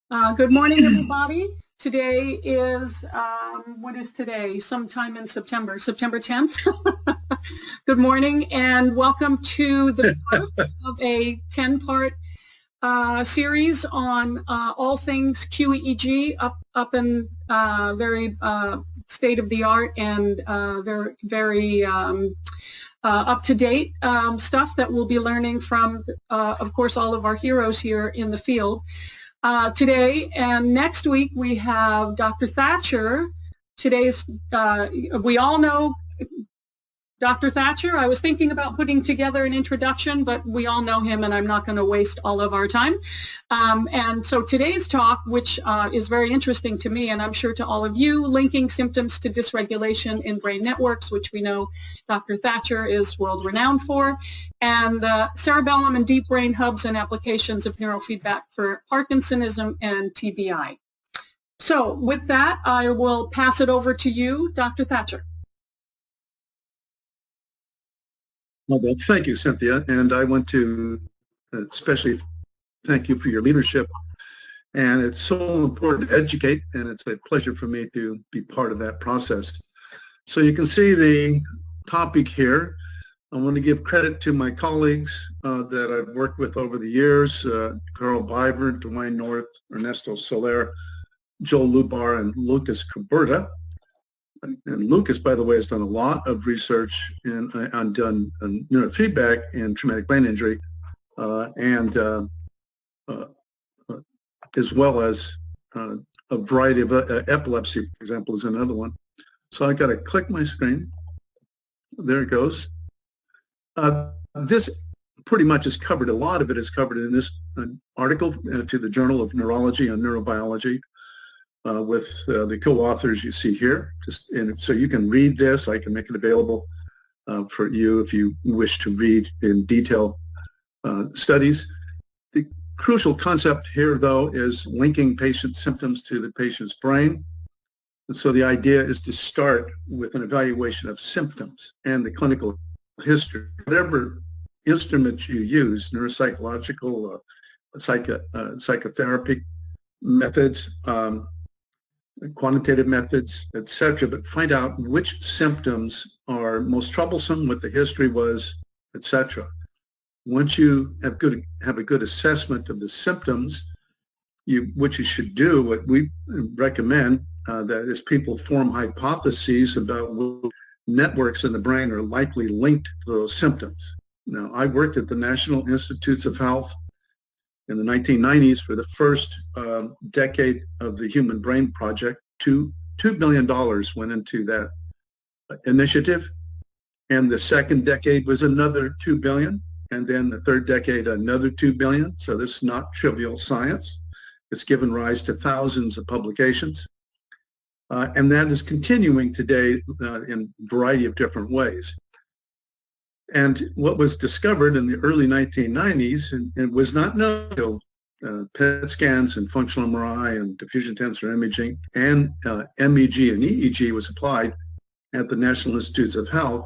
Good morning, everybody. Today is, what is today? Sometime in September 10th. Good morning and welcome to the first of a 10-part series on all things QEEG, up and very state-of-the-art and very up-to-date stuff that we'll be learning from, of course, all of our heroes here in the field. Today and next week we have Dr. Thatcher. Today's, we all know Dr. Thatcher. I was thinking about putting together an introduction, but we all know him and I'm not going to waste all of our time. And so today's talk, which is very interesting to me and I'm sure to all of you, linking symptoms to dysregulation in brain networks, which we know Dr. Thatcher is world renowned for, and cerebellum and deep brain hubs and applications of neurofeedback for Parkinsonism and TBI. So with that, I will pass it over to you, Dr. Thatcher. Well, thank you, Cynthia, and I want to especially thank you for your leadership. And it's so important to educate, and it's a pleasure for me to be part of that process. So you can see the topic here. I want to give credit to my colleagues that I've worked with over the years, Carl Biver, Dwayne North, Ernesto Soler, Joel Lubar, and Lucas Caberta. And Lucas, by the way, has done a lot of research on neurofeedback and traumatic brain injury, as well as a variety of epilepsy, for example, is another one. So I got to click my screen. There it goes. This pretty much is covered. A lot of it is covered in this article to the Journal of Neurology and Neurobiology. With the co-authors you see here. So you can read this. I can make it available for you if you wish to read in detail studies. The crucial concept here, though, is linking patient symptoms to the patient's brain. And so the idea is to start with an evaluation of symptoms and the clinical history. Whatever instruments you use, neuropsychological, psychotherapy methods, quantitative methods, etc., but find out which symptoms are most troublesome, what the history was, etc. Once you have a good assessment of the symptoms, what you should do, what we recommend, that is people form hypotheses about what networks in the brain are likely linked to those symptoms. Now, I worked at the National Institutes of Health in the 1990s for the first decade of the Human Brain Project. $2 billion went into that initiative. And the second decade was another $2 billion. And then the third decade, another $2 billion. So this is not trivial science. It's given rise to thousands of publications. And that is continuing today in a variety of different ways. And what was discovered in the early 1990s, and it was not known until PET scans and functional MRI and diffusion tensor imaging and MEG and EEG was applied at the National Institutes of Health,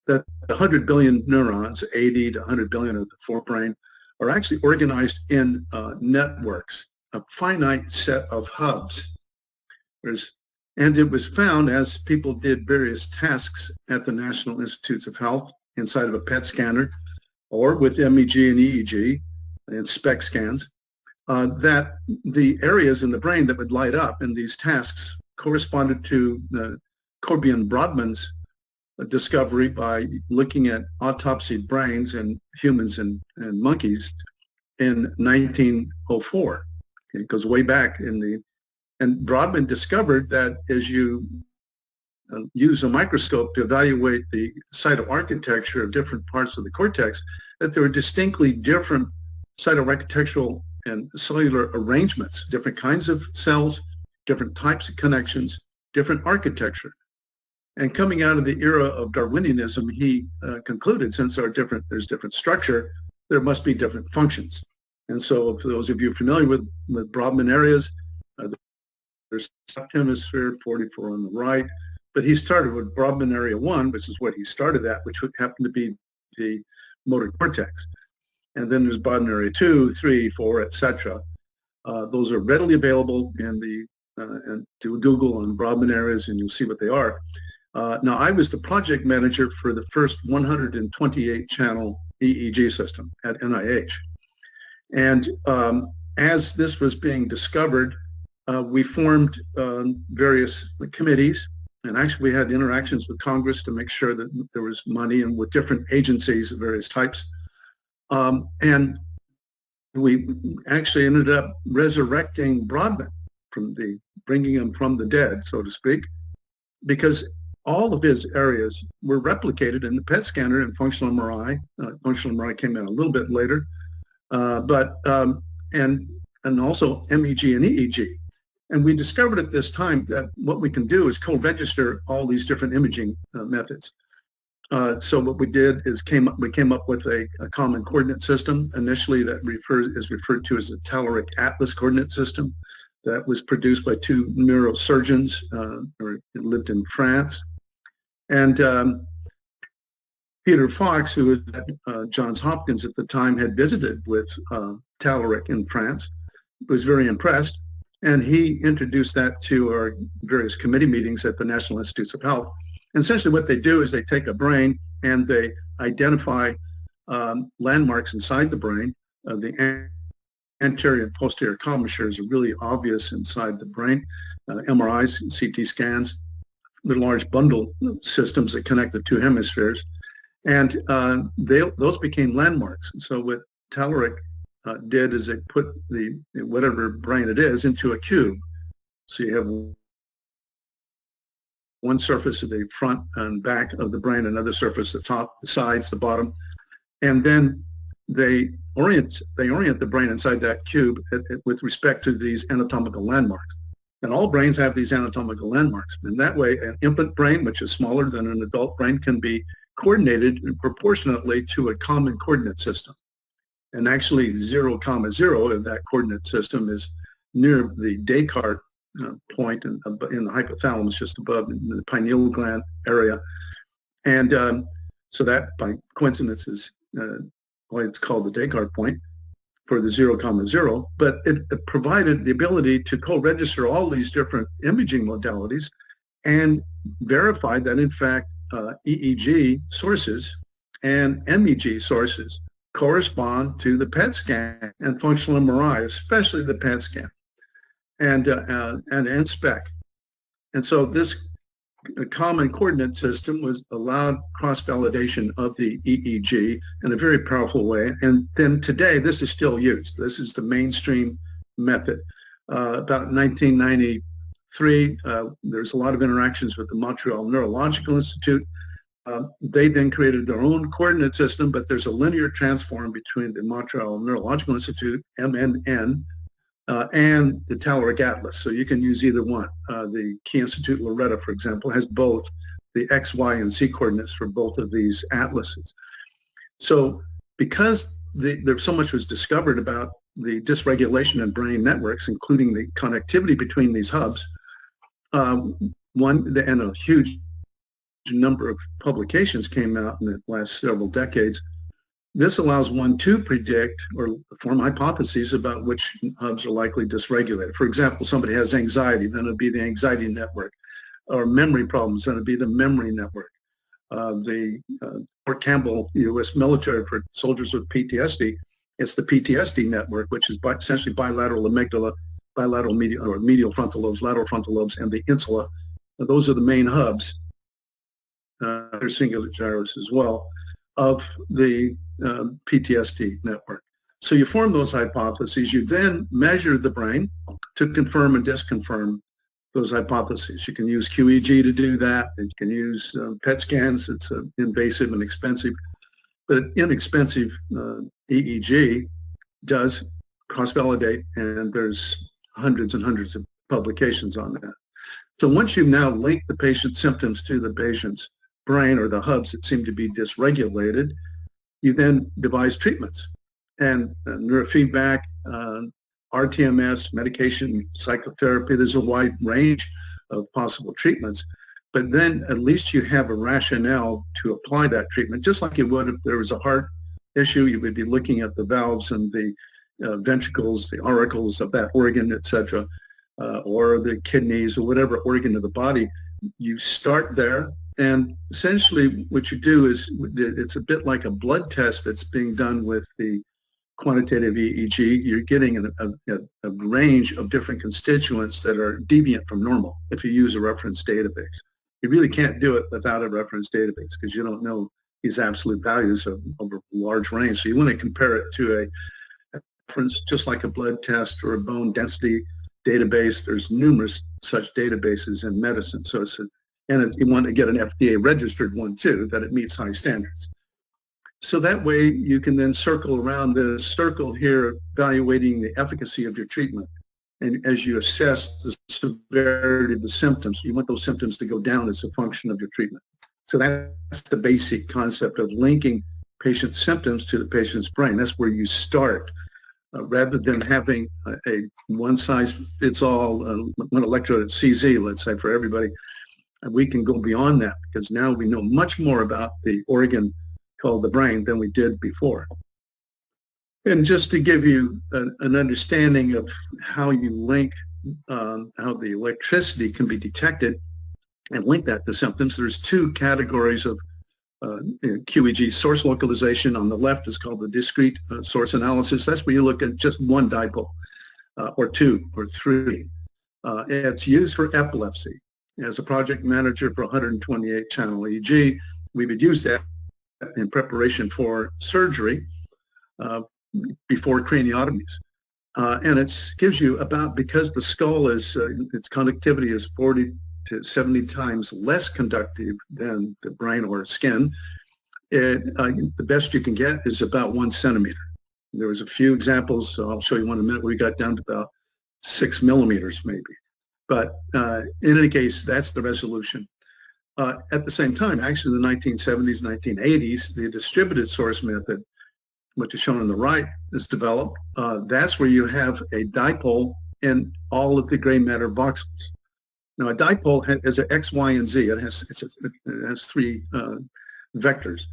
that 100 billion neurons, 80 to 100 billion of the forebrain, are actually organized in networks, a finite set of hubs. And it was found as people did various tasks at the National Institutes of Health inside of a PET scanner or with MEG and EEG and SPECT scans, that the areas in the brain that would light up in these tasks corresponded to Corbian-Brodmann's discovery by looking at autopsied brains in humans and monkeys in 1904. It goes way back and Brodmann discovered that as you use a microscope to evaluate the cytoarchitecture of different parts of the cortex, that there were distinctly different cytoarchitectural and cellular arrangements, different kinds of cells, different types of connections, different architecture. And coming out of the era of Darwinianism, he concluded, since there's different structure, there must be different functions. And so for those of you familiar with Brodmann areas, there's Sept hemisphere, 44 on the right, but he started with Brodmann area 1, which is what he started at, which would happen to be the motor cortex. And then there's Brodmann area 2, 3, 4, etc. Those are readily available in the and do Google on Broadman areas, and you'll see what they are. Now, I was the project manager for the first 128-channel EEG system at NIH. And as this was being discovered, we formed various committees, and actually we had interactions with Congress to make sure that there was money, and with different agencies of various types. And we actually ended up resurrecting Broadman, bringing him from the dead, so to speak, because all of his areas were replicated in the PET scanner and functional MRI. Functional MRI came in a little bit later, and also MEG and EEG. And we discovered at this time that what we can do is co-register all these different imaging methods. So what we did is we came up with a common coordinate system. Initially, that is referred to as the Thalaric Atlas coordinate system. That was produced by two neurosurgeons who lived in France. And Peter Fox, who was at Johns Hopkins at the time, had visited with Thalaric in France, was very impressed, and he introduced that to our various committee meetings at the National Institutes of Health. And essentially what they do is they take a brain and they identify landmarks inside the brain. The anterior and posterior commissures are really obvious inside the brain. MRIs, CT scans, the large bundle systems that connect the two hemispheres. And those became landmarks. And so what Thalaric did is they put whatever brain it is into a cube. So you have one surface of the front and back of the brain, another surface, the top, the sides, the bottom. And then they orient the brain inside that cube with respect to these anatomical landmarks. And all brains have these anatomical landmarks. And that way, an infant brain, which is smaller than an adult brain, can be coordinated proportionately to a common coordinate system. And actually 0, 0 of that coordinate system is near the Descartes point in the hypothalamus, just above in the pineal gland area. And so that, by coincidence, is why it's called the Descartes point for the 0, 0. But it provided the ability to co-register all these different imaging modalities and verify that, in fact, EEG sources and MEG sources correspond to the PET scan and functional MRI, especially the PET scan and SPEC. And so this common coordinate system allowed cross-validation of the EEG in a very powerful way. And then today, this is still used. This is the mainstream method. About 1993, there's a lot of interactions with the Montreal Neurological Institute. They then created their own coordinate system, but there's a linear transform between the Montreal Neurological Institute, MNN, and the Thalaric Atlas. So you can use either one. The Key Institute Loretta, for example, has both the X, Y, and Z coordinates for both of these atlases. So because there so much was discovered about the dysregulation in brain networks, including the connectivity between these hubs, and a huge number of publications came out in the last several decades. This allows one to predict or form hypotheses about which hubs are likely dysregulated. For example, somebody has anxiety, then it'll be the anxiety network, or memory problems, then it'll be the memory network. Fort Campbell, U.S. military, for soldiers with PTSD, it's the PTSD network, which is essentially bilateral amygdala, bilateral medial frontal lobes, lateral frontal lobes, and the insula. Those are the main hubs. There's singular gyros as well of the PTSD network. So you form those hypotheses. You then measure the brain to confirm and disconfirm those hypotheses. You can use QEEG to do that. You can use PET scans. It's invasive and expensive, but inexpensive EEG does cross-validate, and there's hundreds and hundreds of publications on that. So once you've now linked the patient's symptoms to the patient's brain or the hubs that seem to be dysregulated, you then devise treatments. And neurofeedback, RTMS, medication, psychotherapy, there's a wide range of possible treatments. But then at least you have a rationale to apply that treatment, just like you would if there was a heart issue. You would be looking at the valves and the ventricles, the auricles of that organ, etc., or the kidneys or whatever organ of the body. You start there, and essentially what you do is it's a bit like a blood test that's being done with the quantitative EEG. You're getting a range of different constituents that are deviant from normal if you use a reference database. You really can't do it without a reference database because you don't know these absolute values of a large range. So you want to compare it to a reference, just like a blood test or a bone density database. There's numerous such databases in medicine. So and you want to get an FDA registered one too, that it meets high standards. So that way you can then circle around the circle here, evaluating the efficacy of your treatment. And as you assess the severity of the symptoms, you want those symptoms to go down as a function of your treatment. So that's the basic concept of linking patient symptoms to the patient's brain. That's where you start, rather than having a one-size-fits-all, one electrode at CZ, let's say, for everybody. We can go beyond that because now we know much more about the organ called the brain than we did before. And just to give you an understanding of how you link, how the electricity can be detected and link that to symptoms, there's two categories of QEEG source localization. On the left is called the discrete source analysis. That's where you look at just one dipole or two or three. It's used for epilepsy. As a project manager for 128 channel EEG, we would use that in preparation for surgery before craniotomies. And it gives you about, because the skull is, its conductivity is 40 to 70 times less conductive than the brain or skin, the best you can get is about 1 centimeter. There was a few examples, so I'll show you one in a minute, where we got down to about 6 millimeters maybe. But in any case, that's the resolution. At the same time, actually in the 1970s, 1980s, the distributed source method, which is shown on the right, is developed. That's where you have a dipole in all of the gray matter voxels. Now, a dipole has an X, Y, and Z. It has three vectors,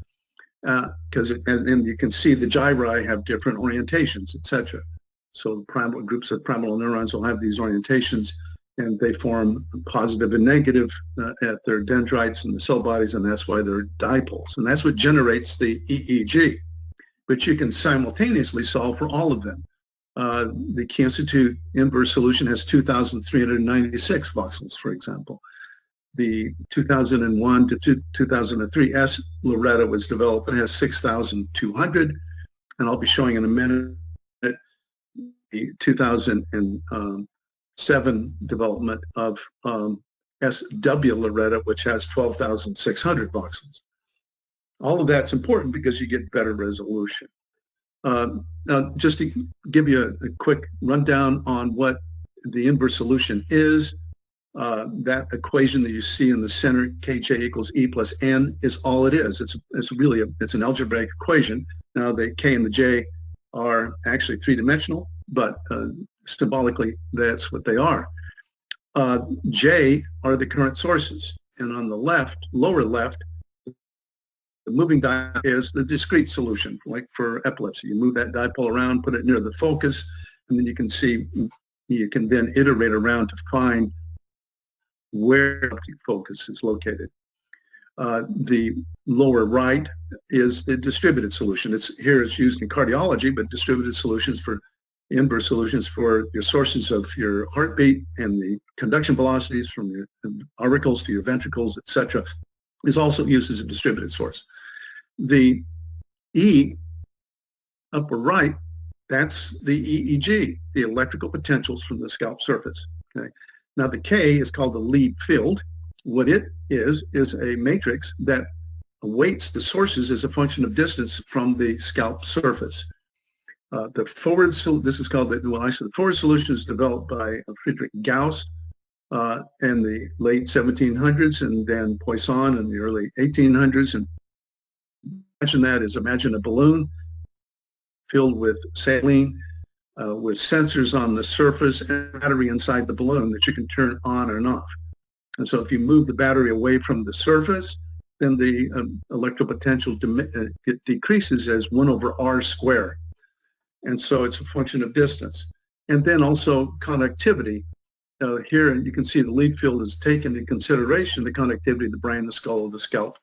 and you can see the gyri have different orientations, etc. So groups of pyramidal neurons will have these orientations, and they form positive and negative at their dendrites and the cell bodies, and that's why they're dipoles. And that's what generates the EEG, but you can simultaneously solve for all of them. The Q Institute inverse solution has 2,396 voxels, for example. The 2001 to 2003 Loretta was developed and has 6,200, and I'll be showing in a minute the 2007 development of SW Loretta, which has 12,600 voxels. All of that's important because you get better resolution. Now, just to give you a quick rundown on what the inverse solution is, that equation that you see in the center, Kj equals E plus N, is all it is. It's really it's an algebraic equation. Now, the K and the J are actually three-dimensional, but symbolically, that's what they are. J are the current sources, and on the left, lower left, the moving dipole is the discrete solution, like for epilepsy. You move that dipole around, put it near the focus, and then you can see, you can then iterate around to find where the focus is located. The lower right is the distributed solution. Here it's used in cardiology, but distributed solutions for inverse solutions for your sources of your heartbeat and the conduction velocities from your auricles to your ventricles, etc., is also used as a distributed source. The E, upper right, that's the EEG, the electrical potentials from the scalp surface. Okay. Now the K is called the lead field. What it is a matrix that weights the sources as a function of distance from the scalp surface. The forward solution is developed by Friedrich Gauss in the late 1700s, and then Poisson in the early 1800s. And imagine a balloon filled with saline, with sensors on the surface and a battery inside the balloon that you can turn on and off. And so if you move the battery away from the surface, then the electrical potential decreases as 1 over r squared. And so it's a function of distance. And then also connectivity. Here you can see the lead field is taken into consideration, the connectivity of the brain, the skull, the scalp.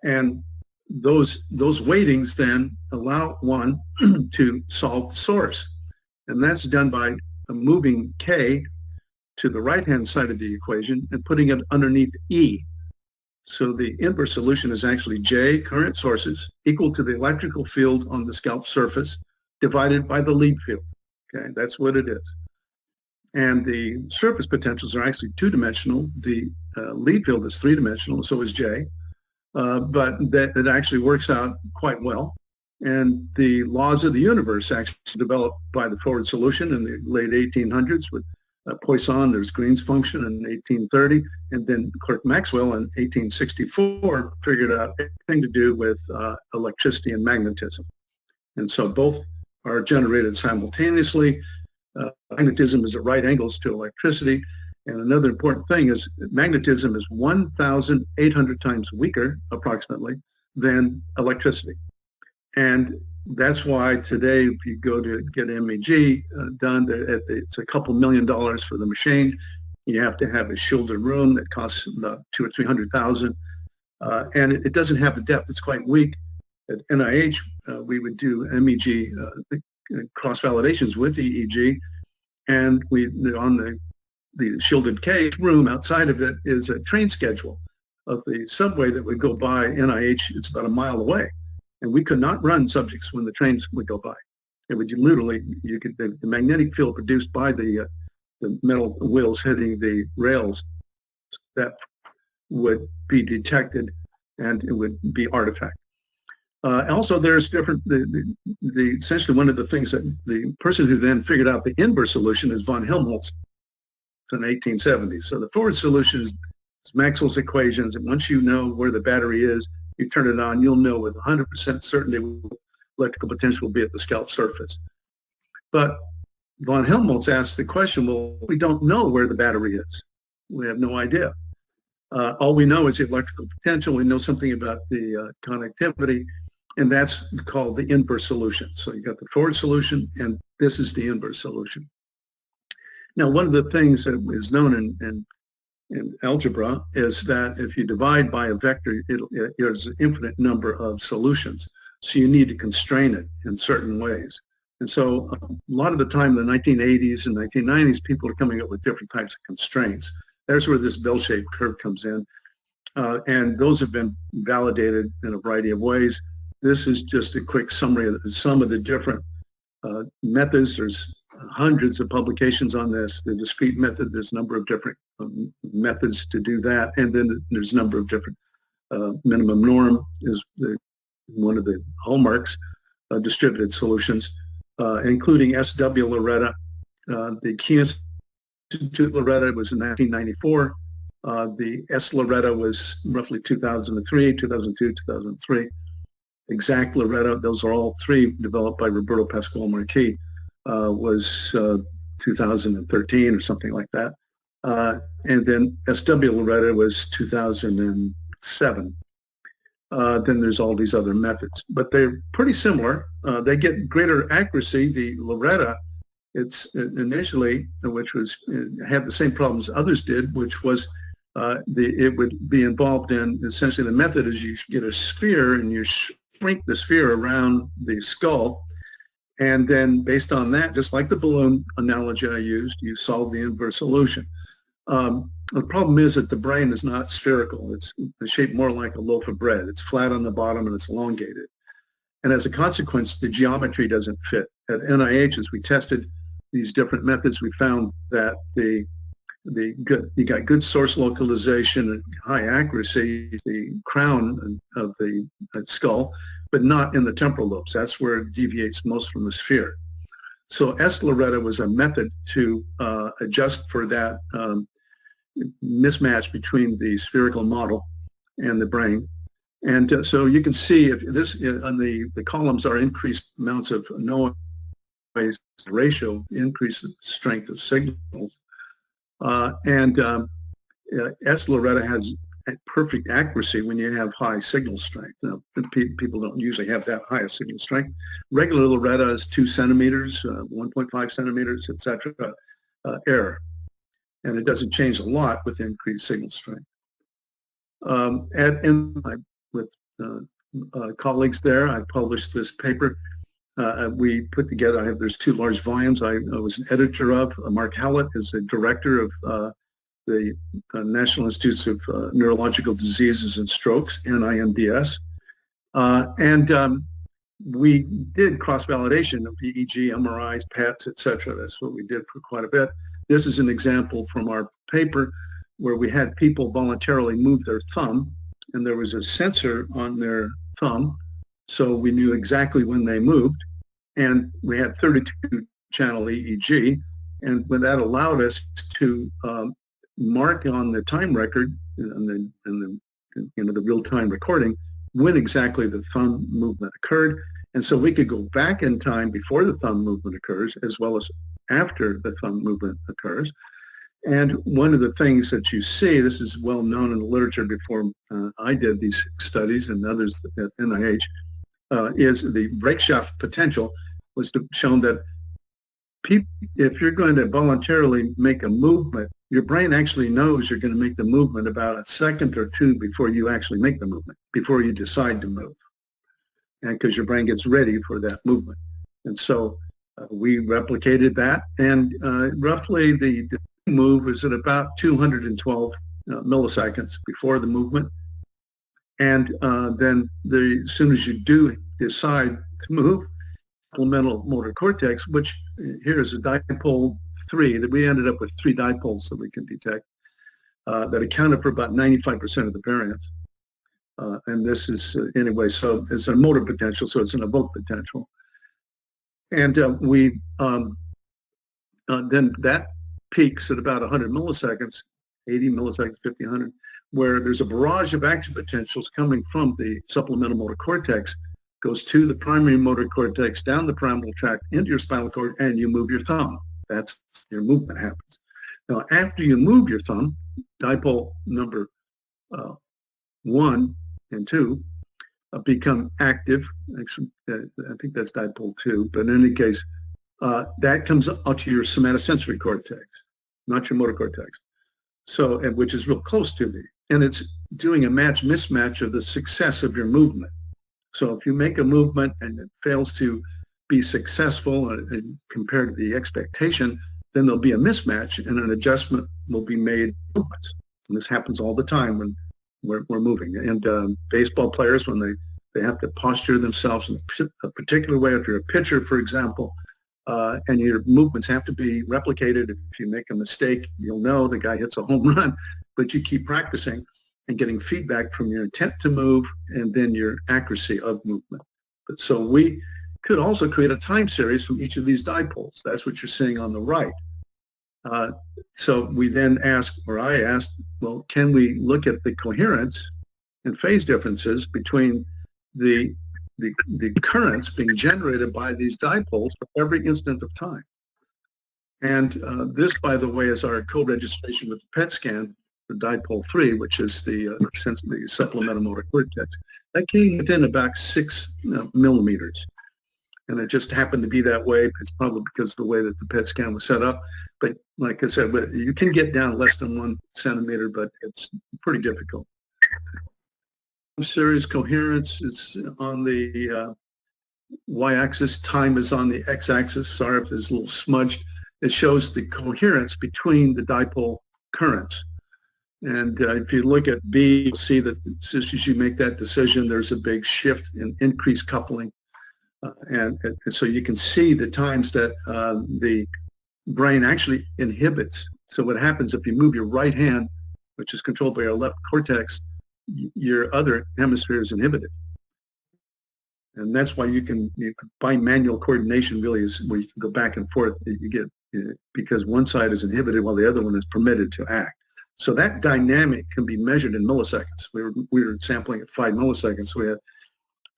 And those weightings then allow one to solve the source. And that's done by moving K to the right-hand side of the equation and putting it underneath E. So the inverse solution is actually J, current sources, equal to the electrical field on the scalp surface divided by the lead field. Okay, that's what it is. And the surface potentials are actually two-dimensional. The lead field is three-dimensional, so is J. But that it actually works out quite well. And the laws of the universe actually developed by the forward solution in the late 1800s with Poisson. There's Green's function in 1830, and then Clerk Maxwell in 1864 figured out everything to do with electricity and magnetism. And so both are generated simultaneously. Magnetism is at right angles to electricity. And another important thing is that magnetism is 1,800 times weaker, approximately, than electricity. And that's why today, if you go to get MEG done, it's a couple $1 million for the machine. You have to have a shielded room that costs about $200,000 or $300,000, and it doesn't have the depth. It's quite weak. At NIH, we would do MEG cross validations with EEG, and on the shielded cage room outside of it is a train schedule of the subway that would go by NIH. It's about a mile away. And we could not run subjects when the trains would go by. It would literally, the magnetic field produced by the metal wheels hitting the rails, that would be detected and it would be artifact. Also, there's different, essentially one of the things that the person who then figured out the inverse solution is von Helmholtz in the 1870s. So the forward solution is Maxwell's equations, and once you know where the battery is, you turn it on, you'll know with 100% certainty electrical potential will be at the scalp surface. But von Helmholtz asked the question, well, we don't know where the battery is. We have no idea. All we know is the electrical potential. We know something about the connectivity, and that's called the inverse solution. So you got the forward solution, and this is the inverse solution. Now, one of the things that is known in algebra is that if you divide by a vector, there's an infinite number of solutions. So you need to constrain it in certain ways. And so a lot of the time in the 1980s and 1990s, people are coming up with different types of constraints. There's where this bell-shaped curve comes in. And those have been validated in a variety of ways. This is just a quick summary of some of the different methods. There's hundreds of publications on this. The discrete method, there's a number of different methods to do that. And then there's a number of different minimum norm is one of the hallmarks of distributed solutions, including SW Loretta. The Key Institute Loretta was in 1994. The S Loretta was roughly 2003, 2002, 2003. Exact Loretta, those are all three developed by Roberto Pascual Marquis, was 2013 or something like that. And then SW Loretta was 2007. Then there's all these other methods, but they're pretty similar. They get greater accuracy. The Loretta, it's initially, which was had the same problems others did, which was it would be involved in essentially the method is you get a sphere and you shrink the sphere around the skull. And then based on that, just like the balloon analogy I used, you solve the inverse solution. The problem is that the brain is not spherical. It's shaped more like a loaf of bread. It's flat on the bottom and it's elongated. And as a consequence, the geometry doesn't fit. At NIH, as we tested these different methods, we found that you got good source localization and high accuracy, the crown of the skull, but not in the temporal lobes. That's where it deviates most from the sphere. So S. Loretta was a method to adjust for that mismatch between the spherical model and the brain. And so you can see if this on the columns are increased amounts of noise ratio, increased strength of signals. S. Loretta has perfect accuracy when you have high signal strength. Now, people don't usually have that high a signal strength. Regular Loretta is 2 centimeters, 1.5 centimeters, etc. Error, and it doesn't change a lot with increased signal strength. With colleagues there, I published this paper. We put together, there's 2 large volumes I was an editor of. Mark Hallett is the director of the National Institutes of Neurological Diseases and Strokes, NINDS. We did cross-validation of EEG, MRIs, PETs, etc. That's what we did for quite a bit. This is an example from our paper where we had people voluntarily move their thumb, and there was a sensor on their thumb, so we knew exactly when they moved. And we had 32-channel EEG, and that allowed us to mark on the time record and the real-time recording when exactly the thumb movement occurred. And so we could go back in time before the thumb movement occurs, as well as after the thumb movement occurs. And one of the things that you see, this is well known in the literature before I did these studies and others at NIH, is the brake shaft potential was shown that if you're going to voluntarily make a movement, your brain actually knows you're going to make the movement about a second or 2 before you actually make the movement, before you decide to move. And because your brain gets ready for that movement. And so we replicated that, and roughly the move is at about 212 milliseconds before the movement. And then as soon as you do decide to move, supplemental motor cortex, which here is a dipole 3, that we ended up with 3 dipoles that we can detect that accounted for about 95% of the variance. And this is, anyway, so it's a motor potential, so it's an evoked potential. And then that peaks at about 100 milliseconds, 80 milliseconds, 50, 100, where there's a barrage of action potentials coming from the supplemental motor cortex, goes to the primary motor cortex, down the pyramidal tract, into your spinal cord, and you move your thumb. That's your movement happens. Now, after you move your thumb, dipole number 1 and 2 become active. Actually, I think that's dipole 2, but in any case, that comes out to your somatosensory cortex, not your motor cortex. So, which is real close to and it's doing a mismatch of the success of your movement. So if you make a movement and it fails to be successful compared to the expectation, then there'll be a mismatch and an adjustment will be made. And this happens all the time when we're moving. And baseball players, when they have to posture themselves in a particular way, if you're a pitcher, for example, and your movements have to be replicated. If you make a mistake, you'll know the guy hits a home run, but you keep practicing and getting feedback from your intent to move and then your accuracy of movement. But so we could also create a time series from each of these dipoles. That's what you're seeing on the right. So we then asked, or I asked, well, can we look at the coherence and phase differences between the currents being generated by these dipoles for every instant of time? And this, by the way, is our co-registration with the PET scan, the dipole 3, which is the supplemental motor cortex. That came within about 6 millimeters. And it just happened to be that way. It's probably because of the way that the PET scan was set up. But like I said, you can get down less than 1 centimeter, but it's pretty difficult. Series coherence is on the y-axis. Time is on the x-axis. Sorry if it's a little smudged. It shows the coherence between the dipole currents. And if you look at B, you'll see that as soon as you make that decision, there's a big shift in increased coupling. And so you can see the times that the brain actually inhibits. So what happens if you move your right hand, which is controlled by your left cortex, your other hemisphere is inhibited. And that's why bimanual coordination really is where you can go back and forth. You get, because one side is inhibited while the other one is permitted to act. So that dynamic can be measured in milliseconds. We were sampling at 5 milliseconds. So we had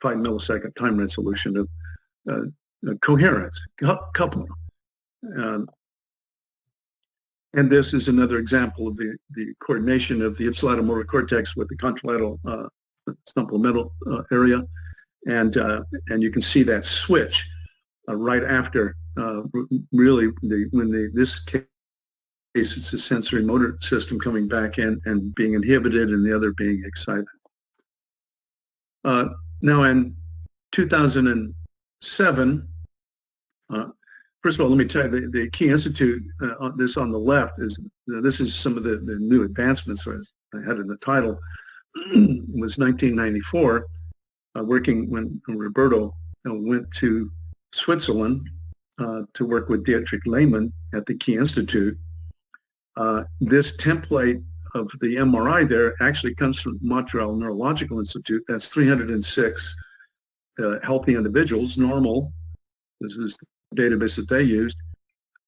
5 millisecond time resolution of coherence, coupling. And this is another example of the coordination of the ipsilateral motor cortex with the contralateral supplemental area. And you can see that switch right after really this case, it's the sensory motor system coming back in and being inhibited and the other being excited. Now in 2007, first of all, let me tell you, the Key Institute, this on the left, this is some of the new advancements I had in the title. It was 1994, working when Roberto went to Switzerland to work with Dietrich Lehmann at the Key Institute. This template of the MRI there actually comes from Montreal Neurological Institute. That's 306 healthy individuals, normal. This is the database that they used.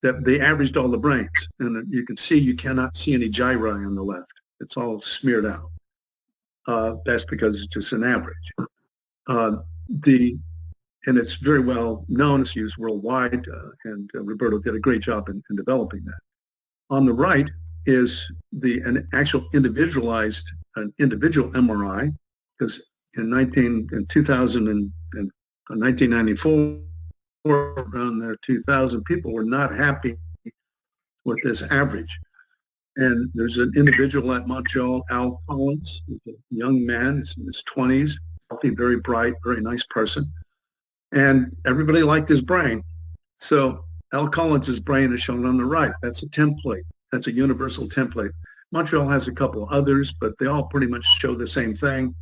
That they averaged all the brains, and you can see you cannot see any gyri on the left. It's all smeared out. That's because it's just an average. And it's very well known. It's used worldwide, and Roberto did a great job in developing that. On the right is an actual individual MRI, because in 1994, around there, 2,000 people were not happy with this average. And there's an individual at Montreal, Al Collins, a young man, in his 20s, healthy, very bright, very nice person. And everybody liked his brain. So Al Collins' brain is shown on the right. That's a template. That's a universal template. Montreal has a couple others, but they all pretty much show the same thing.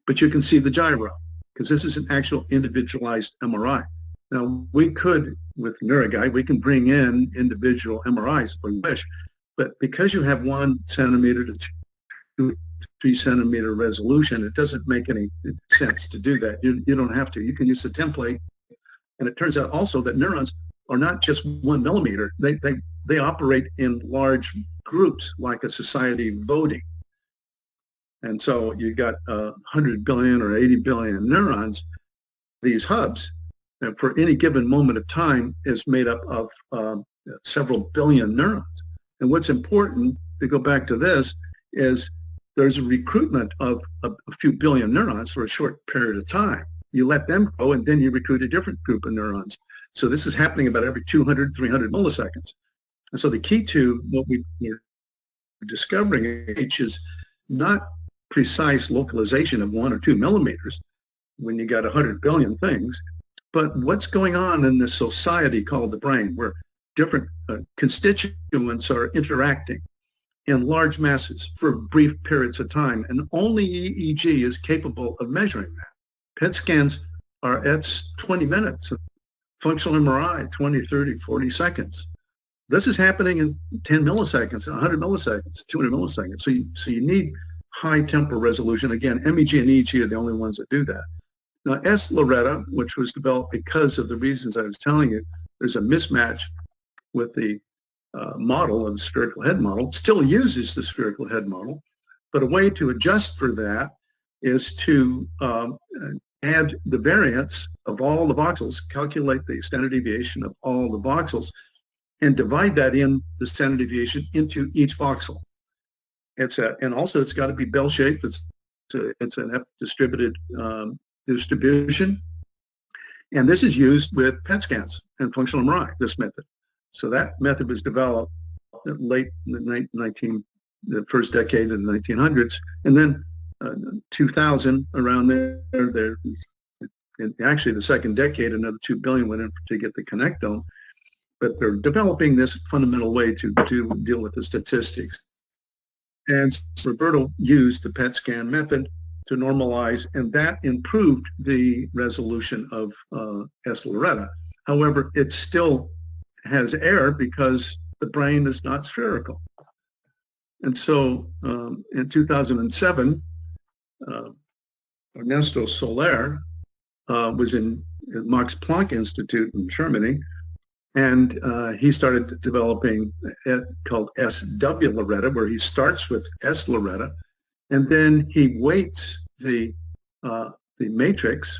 But you can see the gyro, because this is an actual individualized MRI. Now, we could, with NeuroGuide, we can bring in individual MRIs if we wish, but because you have 1 centimeter to 2, 3 centimeter resolution, it doesn't make any sense to do that. You don't have to. You can use the template. And it turns out also that neurons are not just 1 millimeter. They operate in large groups, like a society voting. And so you got 100 billion or 80 billion neurons. These hubs, for any given moment of time, is made up of several billion neurons. And what's important, to go back to this, is there's a recruitment of a few billion neurons for a short period of time. You let them go, and then you recruit a different group of neurons. So this is happening about every 200, 300 milliseconds. And so the key to what we're discovering is not precise localization of 1 or 2 millimeters when you got 100 billion things, but what's going on in this society called the brain, where different constituents are interacting in large masses for brief periods of time, and only EEG is capable of measuring that. PET scans are at 20 minutes, functional MRI, 20, 30, 40 seconds. This is happening in 10 milliseconds, 100 milliseconds, 200 milliseconds. So you need high temporal resolution. Again, MEG and EEG are the only ones that do that. Now, Sloretta, which was developed because of the reasons I was telling you, there's a mismatch with the model of the spherical head model, still uses the spherical head model, but a way to adjust for that is to add the variance of all the voxels, calculate the standard deviation of all the voxels, and divide that in the standard deviation into each voxel. And also it's got to be bell-shaped. It's an distributed distribution. And this is used with PET scans and functional MRI, this method. So that method was developed late in the first decade of the 1900s. And then 2000, around there, and actually the second decade, another 2 billion went in to get the Connectome. But they're developing this fundamental way to deal with the statistics. And Roberto used the PET scan method to normalize, and that improved the resolution of Sloretta. However, it still has error because the brain is not spherical. And so in 2007, Ernesto Soler was in Max Planck Institute in Germany, and he started developing it called SW-Loretta, where he starts with Sloretta, and then he weights the matrix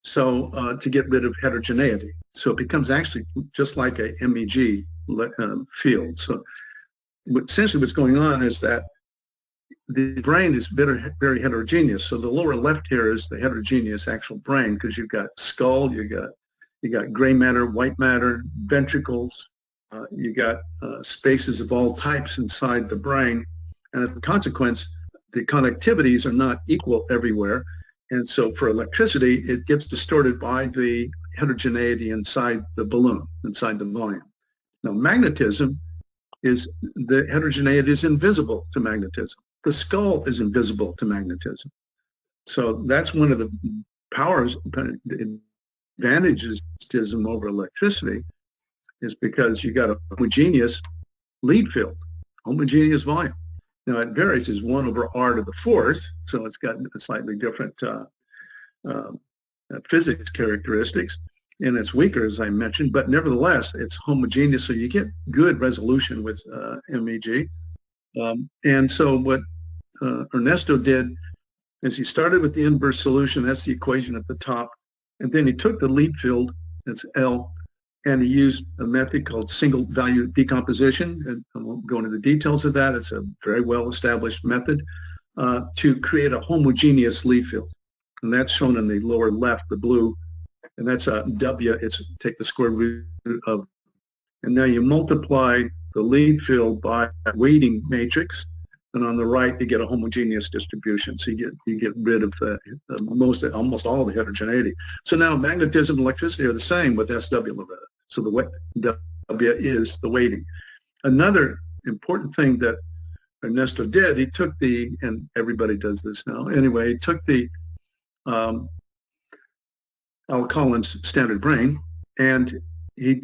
so to get rid of heterogeneity. So it becomes actually just like a MEG field. So essentially what's going on is that the brain is very, very heterogeneous. So the lower left here is the heterogeneous actual brain, because you've got skull, you got gray matter, white matter, ventricles, you got spaces of all types inside the brain. And as a consequence, the connectivities are not equal everywhere. And so for electricity, it gets distorted by the heterogeneity inside the balloon, inside the volume. Now, magnetism is, the heterogeneity is invisible to magnetism. The skull is invisible to magnetism. So that's one of the powers, advantages over electricity, is because you got a homogeneous lead field, homogeneous volume. Now it varies as 1 over r to the 4th, so it's got a slightly different physics characteristics, and it's weaker, as I mentioned, but nevertheless, it's homogeneous, so you get good resolution with MEG. And so what Ernesto did is he started with the inverse solution, that's the equation at the top, and then he took the lead field, that's L, and he used a method called single value decomposition, and I won't go into the details of that. It's a very well-established method to create a homogeneous lead field. And that's shown in the lower left, the blue, and that's a W, it's take the square root of, and now you multiply the lead field by a weighting matrix, and on the right you get a homogeneous distribution. So you get rid of almost all the heterogeneity. So now magnetism and electricity are the same with SW Loretta. So the W is the weighting. Another important thing that Ernesto did, he took the, and everybody does this now, anyway, he took the Al Collins standard brain, and he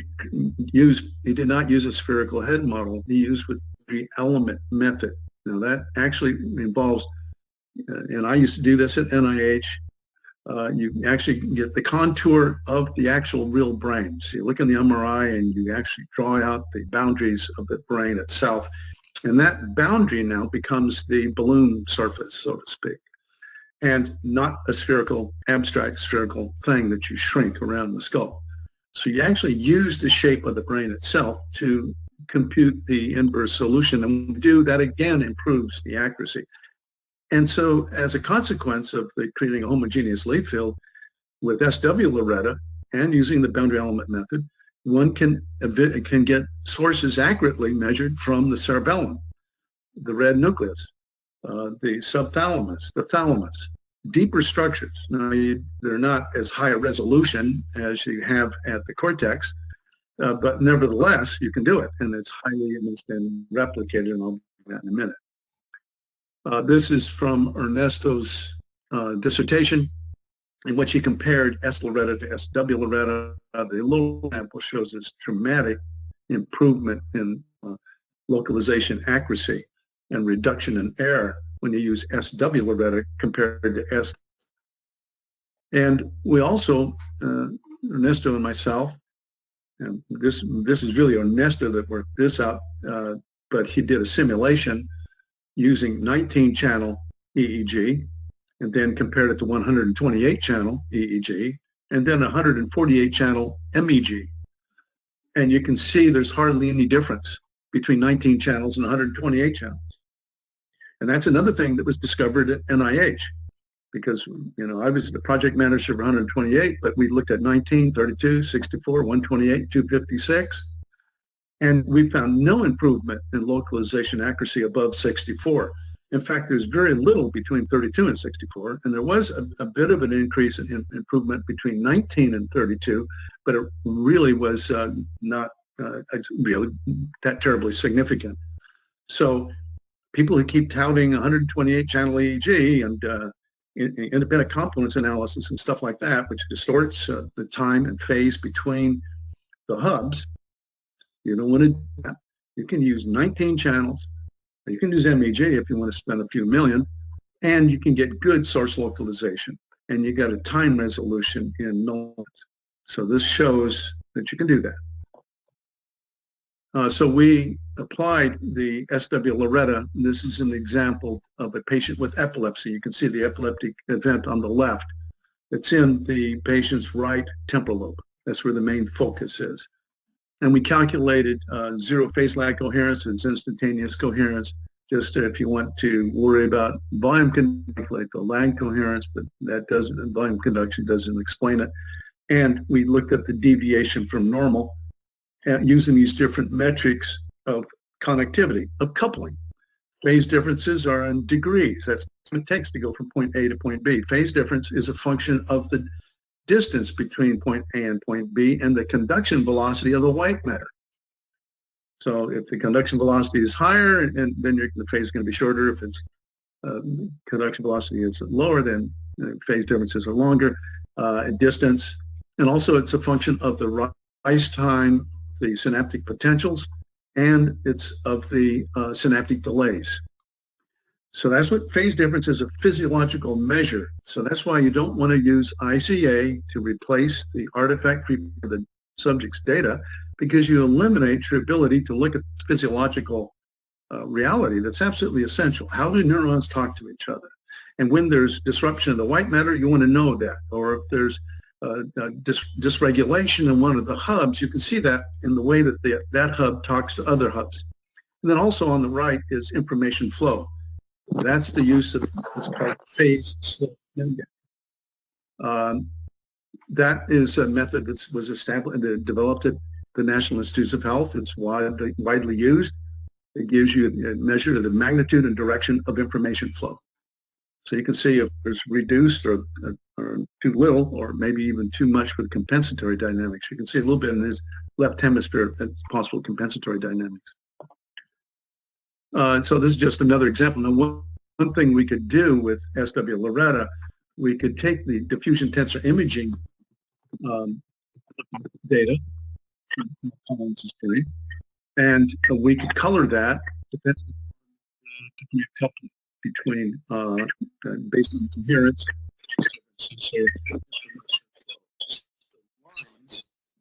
did not use a spherical head model. He used with the element method. Now that actually involves, and I used to do this at NIH, you actually get the contour of the actual real brain. So you look in the MRI and you actually draw out the boundaries of the brain itself. And that boundary now becomes the balloon surface, so to speak, and not a spherical, abstract spherical thing that you shrink around the skull. So you actually use the shape of the brain itself to compute the inverse solution, and when we do that, again improves the accuracy. And so as a consequence of creating a homogeneous lead field with SW Loretta and using the boundary element method, one can get sources accurately measured from the cerebellum, the red nucleus, the subthalamus, the thalamus, deeper structures. Now, they're not as high a resolution as you have at the cortex, but nevertheless, you can do it, and it's been replicated, and I'll do that in a minute. This is from Ernesto's dissertation, in which he compared S. Loretta to SW Loretta. The low sample shows this dramatic improvement in localization accuracy and reduction in error when you use SW Loretta compared to S. And we also, Ernesto and myself, and this is really Ernesto that worked this out, but he did a simulation using 19-channel EEG, and then compared it to 128-channel EEG, and then 148-channel MEG. And you can see there's hardly any difference between 19 channels and 128 channels. And that's another thing that was discovered at NIH, because I was the project manager for 128, but we looked at 19, 32, 64, 128, 256, and we found no improvement in localization accuracy above 64. In fact, there's very little between 32 and 64, and there was a bit of an increase in improvement between 19 and 32, but it really was not really that terribly significant. So people who keep touting 128 channel EEG and independent confluence analysis and stuff like that, which distorts the time and phase between the hubs, you don't want to do that. You can use 19 channels. You can use MEG if you want to spend a few million, and you can get good source localization, and you got a time resolution in milliseconds. So this shows that you can do that. So we applied the SW Loretta. This is an example of a patient with epilepsy. You can see the epileptic event on the left. It's in the patient's right temporal lobe. That's where the main focus is. And we calculated zero phase lag coherence and instantaneous coherence. Just if you want to worry about volume conduction, calculate the lag coherence, but that doesn't, volume conduction doesn't explain it. And we looked at the deviation from normal using these different metrics of connectivity, of coupling. Phase differences are in degrees. That's what it takes to go from point A to point B. Phase difference is a function of the distance between point A and point B and the conduction velocity of the white matter. So if the conduction velocity is higher, and then the phase is going to be shorter. If it's conduction velocity is lower, then phase differences are longer. Distance, and also it's a function of the rise time, the synaptic potentials, and it's of the synaptic delays. So that's what phase difference is, a physiological measure. So that's why you don't want to use ICA to replace the artifact for the subject's data, because you eliminate your ability to look at physiological reality that's absolutely essential. How do neurons talk to each other? And when there's disruption of the white matter, you want to know that. Or if there's dysregulation in one of the hubs, you can see that in the way that that hub talks to other hubs. And then also on the right is information flow. That's the use of what's called phase slope index. That is a method that was established and developed at the National Institutes of Health. It's widely used. It gives you a measure of the magnitude and direction of information flow. So you can see if there's reduced or too little, or maybe even too much with compensatory dynamics. You can see a little bit in his left hemisphere that's possible compensatory dynamics. So this is just another example. Now, one thing we could do with SW Loretta, we could take the diffusion tensor imaging data from Coherence history, and we could color that depending on the degree of coupling between, based on the coherence. So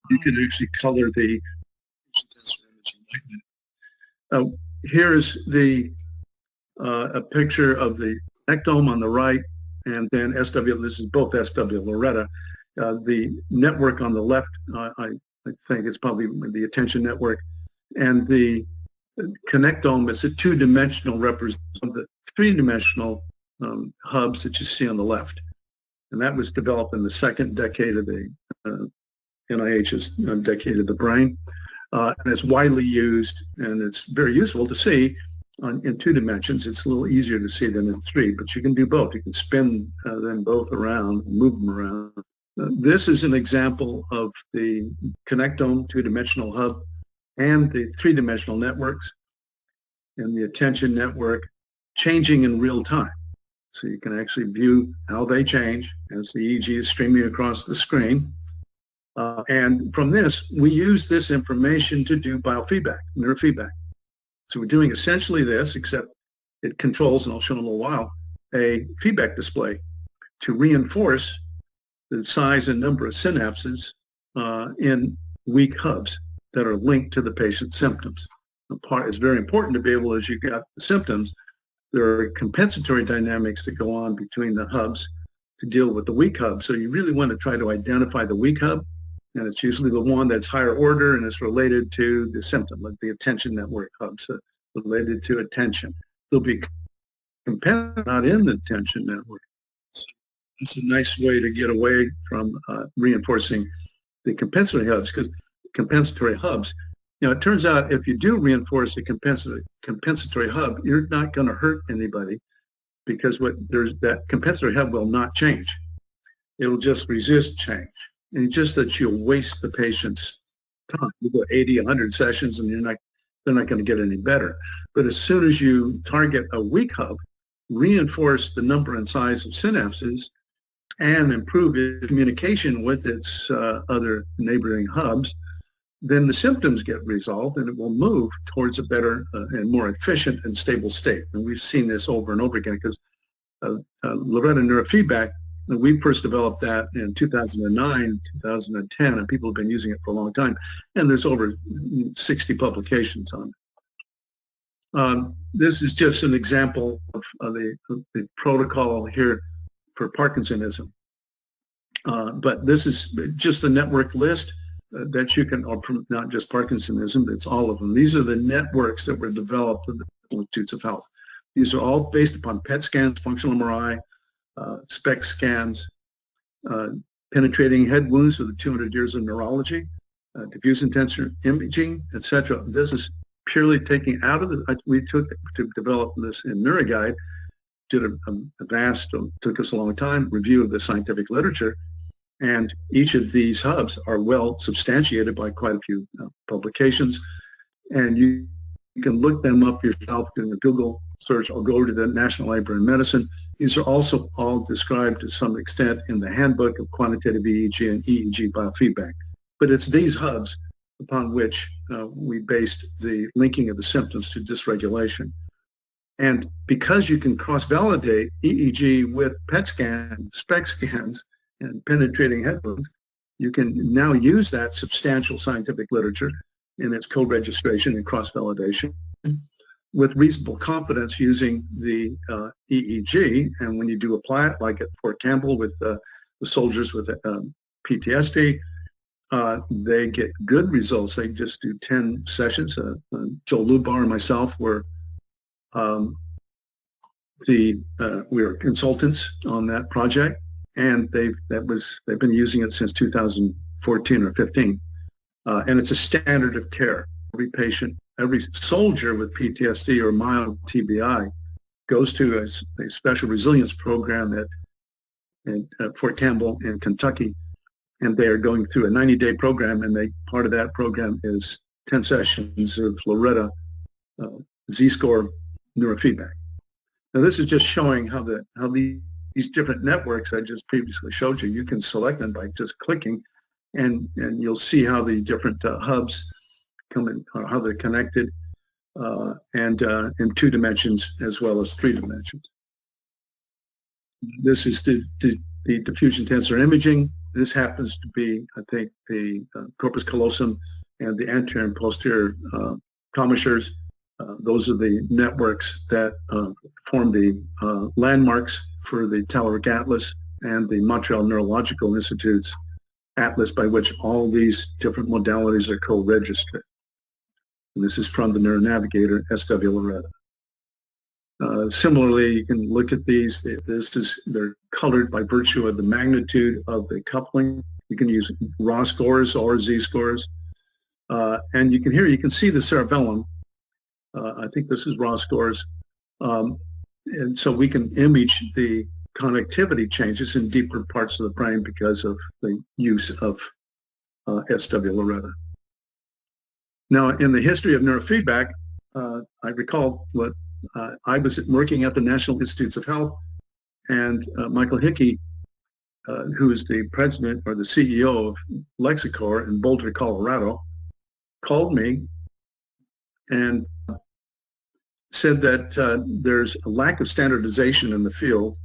you can actually color the diffusion tensor imaging like that. Here's a picture of the Connectome on the right, and then SW, this is both SW Loretta. The network on the left, I think it's probably the attention network, and the Connectome is a two-dimensional representation of the three-dimensional hubs that you see on the left. And that was developed in the second decade of the NIH's decade of the brain. And it's widely used, and it's very useful to see in two dimensions. It's a little easier to see than in three, but you can do both. You can spin them both around, move them around. This is an example of the Connectome two-dimensional hub and the three-dimensional networks and the attention network changing in real time. So you can actually view how they change as the EEG is streaming across the screen. And from this, we use this information to do biofeedback, neurofeedback. So we're doing essentially this, except it controls, and I'll show in a little while, a feedback display to reinforce the size and number of synapses in weak hubs that are linked to the patient's symptoms. It's very important to be able, as you got the symptoms, there are compensatory dynamics that go on between the hubs to deal with the weak hub. So you really want to try to identify the weak hub, and it's usually the one that's higher order and is related to the symptom, like the attention network hubs related to attention. There'll be compensatory not in the attention network. So it's a nice way to get away from reinforcing the compensatory hubs, because compensatory hubs, it turns out if you do reinforce a compensatory hub, you're not going to hurt anybody, because that compensatory hub will not change. It'll just resist change. And just that you'll waste the patient's time. You go 80, 100 sessions and they're not going to get any better. But as soon as you target a weak hub, reinforce the number and size of synapses, and improve its communication with its other neighboring hubs, then the symptoms get resolved and it will move towards a better and more efficient and stable state. And we've seen this over and over again, because Loretta Neurofeedback, we first developed that in 2009, 2010, and people have been using it for a long time. And there's over 60 publications on it. This is just an example of the protocol here for Parkinsonism. But this is just the network list. that you can, or not just Parkinsonism, it's all of them. These are the networks that were developed in the Institutes of Health. These are all based upon PET scans, functional MRI, SPECT scans, penetrating head wounds with the 200 years of neurology, diffuse intensive imaging, etc. This is purely taking out of the, we took to develop this in NeuroGuide, did a vast, took us a long time, review of the scientific literature, and each of these hubs are well substantiated by quite a few publications, and you can look them up yourself in the Google search or go to the National Library of Medicine. These are also all described to some extent in the Handbook of Quantitative EEG and EEG Biofeedback. But it's these hubs upon which we based the linking of the symptoms to dysregulation. And because you can cross-validate EEG with PET scans, SPECT scans, and penetrating head wounds, you can now use that substantial scientific literature in its co-registration and cross-validation with reasonable confidence using the EEG. And when you do apply it, like at Fort Campbell with the soldiers with PTSD, they get good results. They just do 10 sessions. Joe Lubar and myself were we were consultants on that project, and they've been using it since 2014 or 15, and it's a standard of care. Every patient, every soldier with PTSD or mild TBI goes to a special resilience program at Fort Campbell in Kentucky, and they are going through a 90-day program, and part of that program is 10 sessions of Loretta Zscore neurofeedback. Now, this is just showing how these different networks I just previously showed you, you can select them by just clicking, and you'll see how the different hubs come in, or how they're connected, and in 2 dimensions as well as 3 dimensions. This is the diffusion tensor imaging. This happens to be, I think, the corpus callosum and the anterior and posterior commissures. Those are the networks that form the landmarks for the Telluric Atlas and the Montreal Neurological Institute's atlas, by which all these different modalities are co-registered. And this is from the Neuronavigator, SW Loretta. Similarly, you can look at these. They're colored by virtue of the magnitude of the coupling. You can use raw scores or Z-scores. And you can see the cerebellum. I think this is raw scores. And so we can image the connectivity changes in deeper parts of the brain because of the use of SW Loretta. Now, in the history of neurofeedback, I recall what I was working at the National Institutes of Health, and Michael Hickey, who is the president or the CEO of Lexicor in Boulder, Colorado, called me and said that there's a lack of standardization in the field.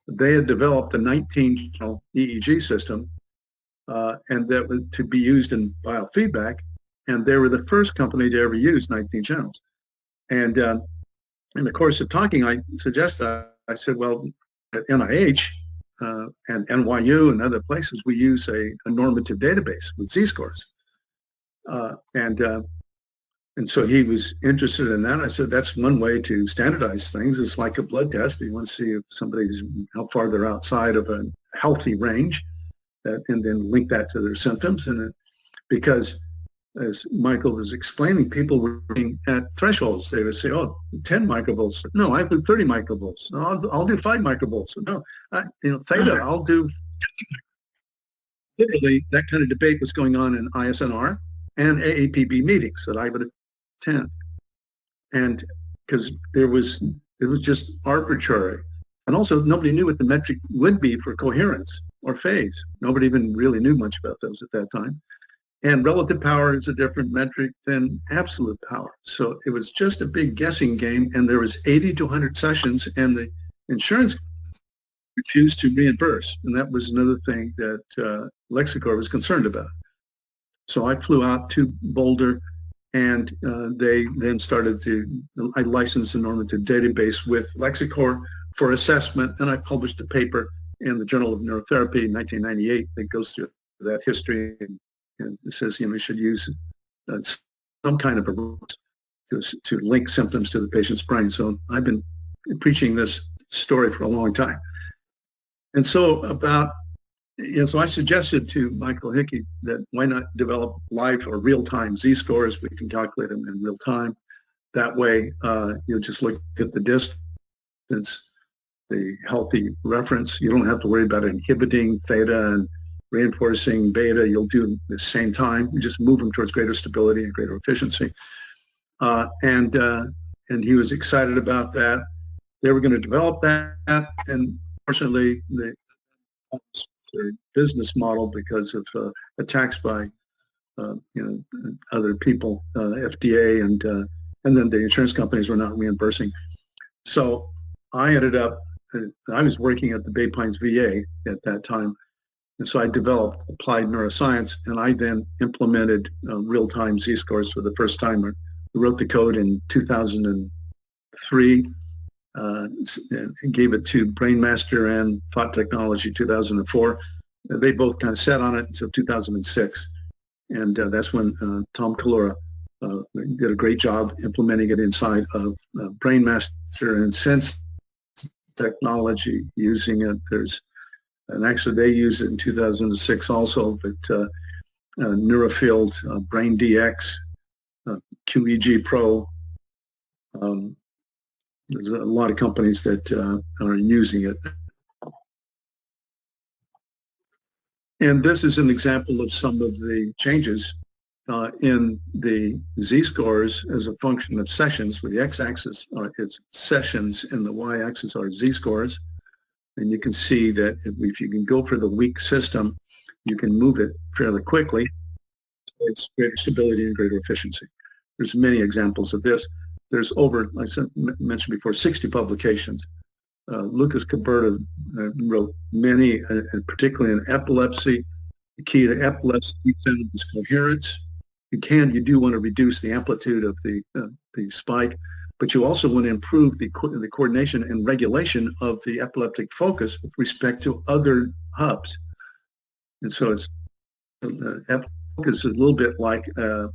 They had developed a 19-channel EEG system, and that was to be used in biofeedback, and they were the first company to ever use 19 channels. And in the course of talking, I said, well, at NIH and NYU and other places, we use a normative database with Z-scores. And so he was interested in that. I said, that's one way to standardize things. It's like a blood test. You want to see if somebody's, how far they're outside of a healthy range, and then link that to their symptoms. And because, as Michael was explaining, people were looking at thresholds. They would say, oh, 10 microvolts. No, I do 30 microvolts. No, I'll do 5 microvolts. No, theta, I'll do. Literally, that kind of debate was going on in ISNR and AAPB meetings that I would attend. And because it was just arbitrary. And also, nobody knew what the metric would be for coherence or phase. Nobody even really knew much about those at that time. And relative power is a different metric than absolute power. So it was just a big guessing game, and there was 80 to 100 sessions, and the insurance refused to reimburse. And that was another thing that Lexicor was concerned about. So I flew out to Boulder, and they then I licensed a normative database with Lexicor for assessment, and I published a paper in the Journal of Neurotherapy in 1998 that goes through that history and it says, you should use some kind of a to link symptoms to the patient's brain. So I've been preaching this story for a long time. And so so I suggested to Michael Hickey that why not develop live or real-time Z-scores. We can calculate them in real time. That way, you'll just look at the distance, the healthy reference. You don't have to worry about inhibiting theta and reinforcing beta. You'll do the same time. You just move them towards greater stability and greater efficiency. And he was excited about that. They were going to develop that, and fortunately, their business model because of attacks by other people, FDA, and then the insurance companies were not reimbursing. So I ended up. I was working at the Bay Pines VA at that time, and so I developed applied neuroscience, and I then implemented real-time Z-scores for the first time. I wrote the code in 2003. And gave it to Brainmaster and Thought Technology 2004. They both kind of sat on it until 2006. And that's when Tom Kalora did a great job implementing it inside of Brainmaster and Sense technology using it. And actually they used it in 2006 also, but Neurofield, Brain DX, QEEG Pro, there's a lot of companies that are using it. And this is an example of some of the changes in the Z-scores as a function of sessions, where the x-axis is sessions and the y-axis are Z-scores. And you can see that if you can go for the weak system, you can move it fairly quickly. It's greater stability and greater efficiency. There's many examples of this. There's over, like I mentioned before, 60 publications. Lucas Caberta wrote many, particularly in epilepsy. The key to epilepsy is coherence. You do want to reduce the amplitude of the spike, but you also want to improve the coordination and regulation of the epileptic focus with respect to other hubs. And so it's focus is a little bit like a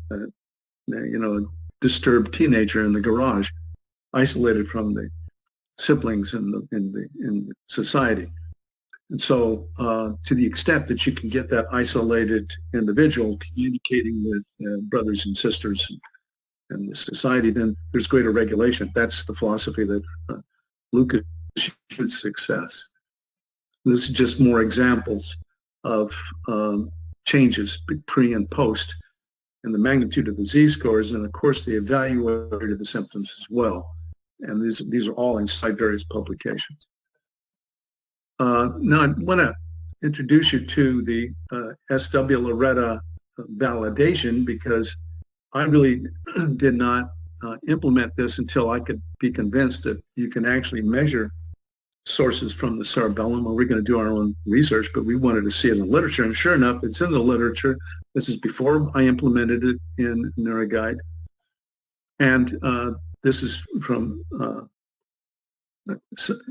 disturbed teenager in the garage, isolated from the siblings in society. And so to the extent that you can get that isolated individual communicating with brothers and sisters and the society, then there's greater regulation. That's the philosophy that Lucas achieved success. This is just more examples of changes pre and post, and the magnitude of the Z-scores, and of course the evaluator of the symptoms as well. And these are all inside various publications. Now I want to introduce you to the SW Loretta validation, because I really did not implement this until I could be convinced that you can actually measure sources from the cerebellum. Well, we're going to do our own research, but we wanted to see it in the literature, and sure enough, it's in the literature. This is before I implemented it in NeuroGuide. And this is from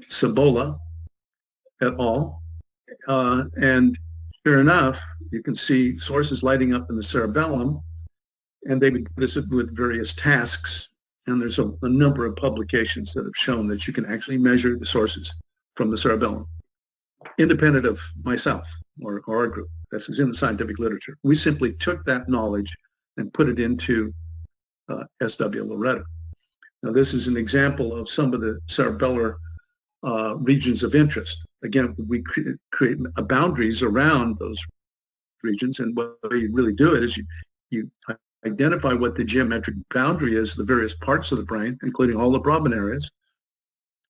Cerebellar et al. And sure enough, you can see sources lighting up in the cerebellum, and they would do this with various tasks. And there's a number of publications that have shown that you can actually measure the sources from the cerebellum, independent of myself or our group. This is in the scientific literature. We simply took that knowledge and put it into SW Loretta. Now, this is an example of some of the cerebellar regions of interest. Again, we create boundaries around those regions, and what you really do it is you identify what the geometric boundary is, the various parts of the brain, including all the Brahman areas,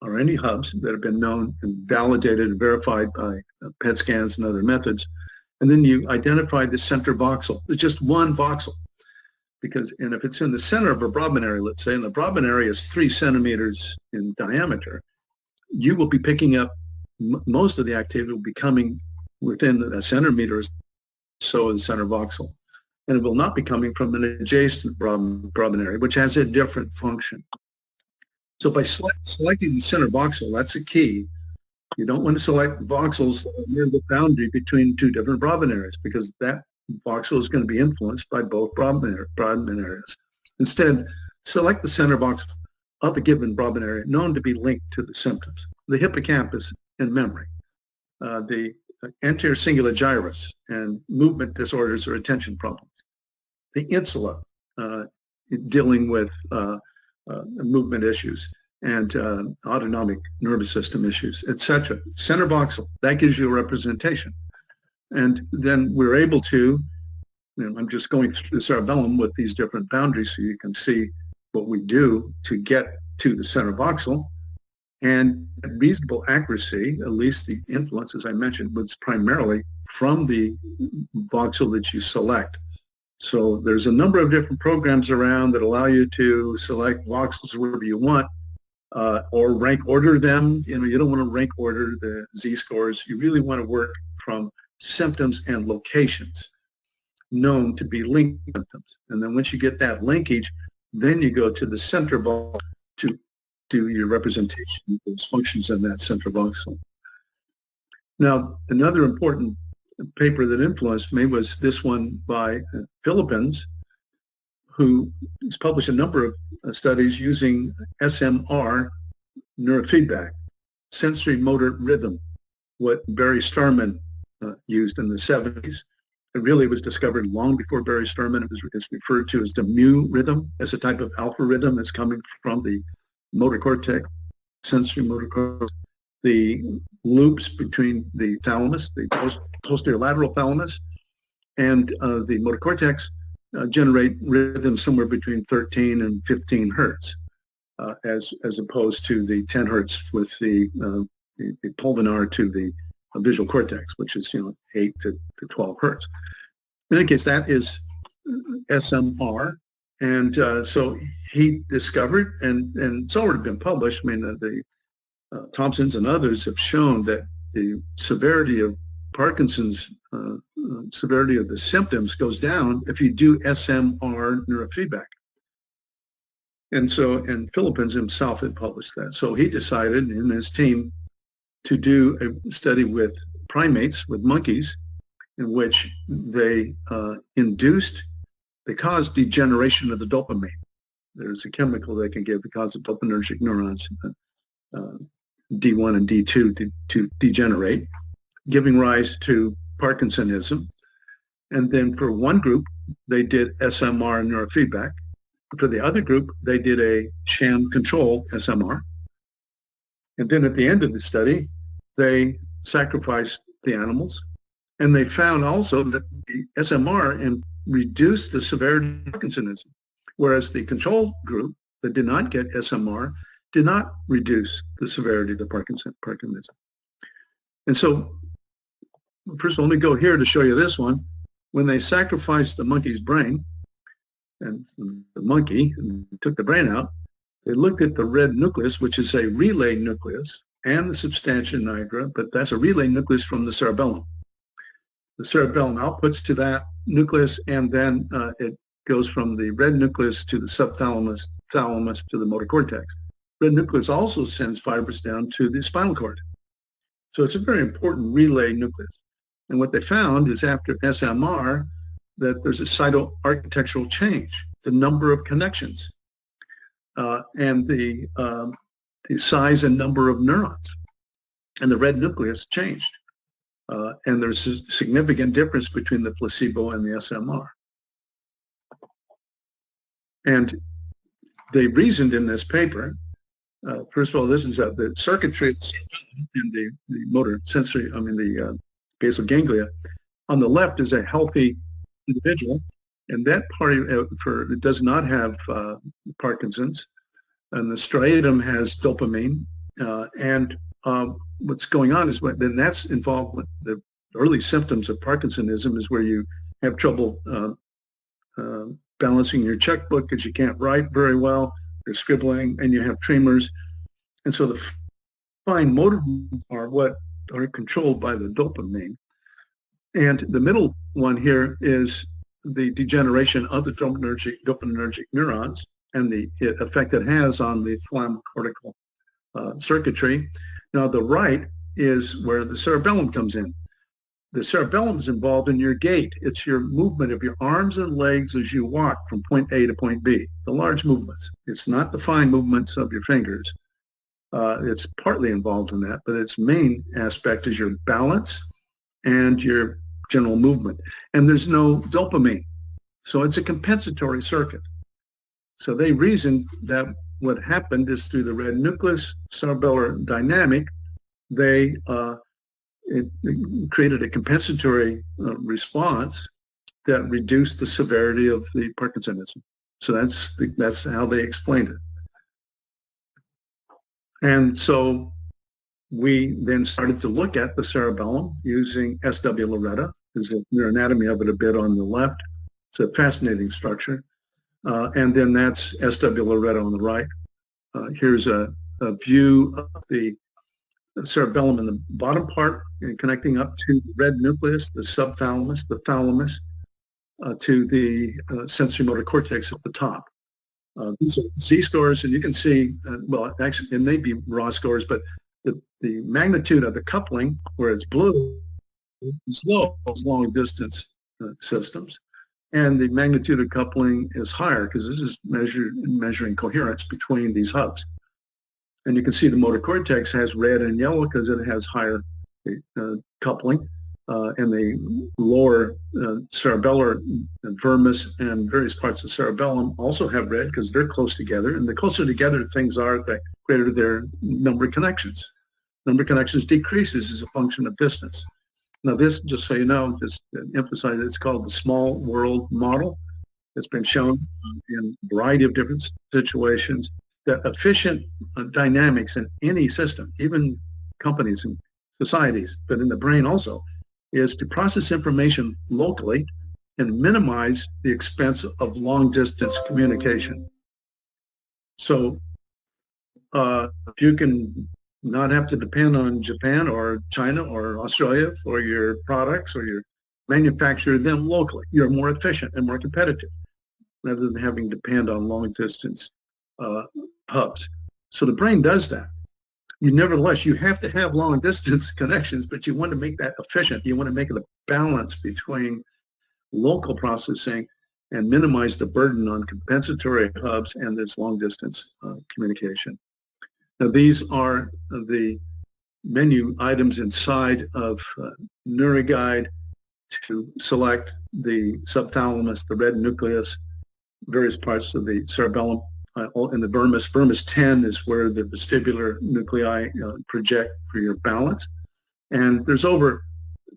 or any hubs that have been known and validated and verified by PET scans and other methods. And then you identify the center voxel. It's just one voxel. And if it's in the center of a Brahman area, let's say, and the Brahman area is 3 centimeters in diameter, you will be picking up most of the activity will be coming within a centimeter or so of the center voxel. And it will not be coming from an adjacent Brahman area, which has a different function. So by selecting the center voxel, that's a key. You don't want to select voxels near the boundary between 2 different Brahman areas, because that voxel is going to be influenced by both Brodmann areas. Instead, select the center voxel of a given Brodmann area known to be linked to the symptoms. The hippocampus and memory, the anterior cingulate gyrus and movement disorders or attention problems, the insula, dealing with movement issues and autonomic nervous system issues, etc. Center voxel, that gives you a representation. And then we're able to, I'm just going through the cerebellum with these different boundaries so you can see what we do to get to the center voxel. And at reasonable accuracy, at least the influence, as I mentioned, was primarily from the voxel that you select. So there's a number of different programs around that allow you to select voxels wherever you want, or rank order them. You don't want to rank order the Z-scores. You really want to work from symptoms and locations known to be linked symptoms. And then once you get that linkage, then you go to the center voxel to do your representation of those functions in that center voxel. Now, another important paper that influenced me was this one by Philippines, who has published a number of studies using SMR neurofeedback, sensory motor rhythm, what Barry Starman used in the 70s. It really was discovered long before Barry Starman. It's referred to as the mu rhythm, as a type of alpha rhythm that's coming from the motor cortex, sensory motor cortex, the loops between the thalamus, the posterior lateral thalamus, and the motor cortex generate rhythms somewhere between 13 and 15 hertz, as opposed to the 10 hertz with the pulvinar to the visual cortex, which is 8 to 12 hertz. In any case, that is SMR, and so he discovered, and it's already been published. I mean, the Thompsons and others have shown that the severity of Parkinson's, severity of the symptoms goes down if you do SMR neurofeedback. And so, and Philippines himself had published that. So he decided, and his team, to do a study with primates, with monkeys, in which they they caused degeneration of the dopamine. There's a chemical they can give that causes dopaminergic neurons, D1 and D2, to degenerate, giving rise to Parkinsonism. And then for one group, they did SMR neurofeedback. For the other group, they did a sham control SMR. And then at the end of the study, they sacrificed the animals. And they found also that the SMR reduced the severity of Parkinsonism, whereas the control group that did not get SMR did not reduce the severity of the Parkinsonism. And so, first of all, let me go here to show you this one. When they sacrificed the monkey's brain, and the monkey took the brain out, they looked at the red nucleus, which is a relay nucleus, and the substantia nigra, but that's a relay nucleus from the cerebellum. The cerebellum outputs to that nucleus, and then it goes from the red nucleus to the subthalamus, thalamus to the motor cortex. Red nucleus also sends fibers down to the spinal cord. So it's a very important relay nucleus. And what they found is after SMR that there's a cytoarchitectural change, the number of connections, and the size and number of neurons. And the red nucleus changed. And there's a significant difference between the placebo and the SMR. And they reasoned in this paper, first of all, this is the circuitry in the motor sensory, the basal ganglia. On the left is a healthy individual, and that part it does not have Parkinson's, and the striatum has dopamine, and what's going on is then that's involved with the early symptoms of Parkinsonism is where you have trouble balancing your checkbook because you can't write very well, you're scribbling, and you have tremors. And so the fine motor are what are controlled by the dopamine. And the middle one here is the degeneration of the dopaminergic neurons and the effect it has on the thalamocortical circuitry. Now the right is where the cerebellum comes in. The cerebellum is involved in your gait. It's your movement of your arms and legs as you walk from point A to point B, the large movements. It's not the fine movements of your fingers. It's partly involved in that, but its main aspect is your balance and your general movement. And there's no dopamine. So it's a compensatory circuit. So they reasoned that what happened is through the red nucleus cerebellar dynamic, they it created a compensatory response that reduced the severity of the Parkinsonism. So that's how they explained it. And so we then started to look at the cerebellum using SW Loretta. There's a neuroanatomy of it a bit on the left. It's a fascinating structure. And then that's SW Loretta on the right. Here's a view of the cerebellum in the bottom part and connecting up to the red nucleus, the subthalamus, the thalamus, to the sensory motor cortex at the top. These are Z-scores, and you can see, well, actually, it may be raw scores, but the magnitude of the coupling, where it's blue, is low, long distance systems. And the magnitude of coupling is higher because this is measuring coherence between these hubs. And you can see the motor cortex has red and yellow because it has higher coupling. And the lower cerebellar vermis and various parts of the cerebellum also have red because they're close together. And the closer together things are, the greater their number of connections. Number of connections decreases as a function of distance. Now this, just so you know, just to emphasize, it's called the small world model. It's been shown in a variety of different situations that efficient dynamics in any system, even companies and societies, but in the brain also, is to process information locally and minimize the expense of long distance communication. So if you can not have to depend on Japan or China or Australia for your products or your manufacture them locally, you're more efficient and more competitive rather than having to depend on long distance hubs. So the brain does that. Nevertheless, you have to have long distance connections, but you want to make that efficient. You want to make it a balance between local processing and minimize the burden on compensatory hubs and this long distance communication. Now, these are the menu items inside of NeuroGuide to select the subthalamus, the red nucleus, various parts of the cerebellum, and the vermis. Vermis 10 is where the vestibular nuclei project for your balance. And there's over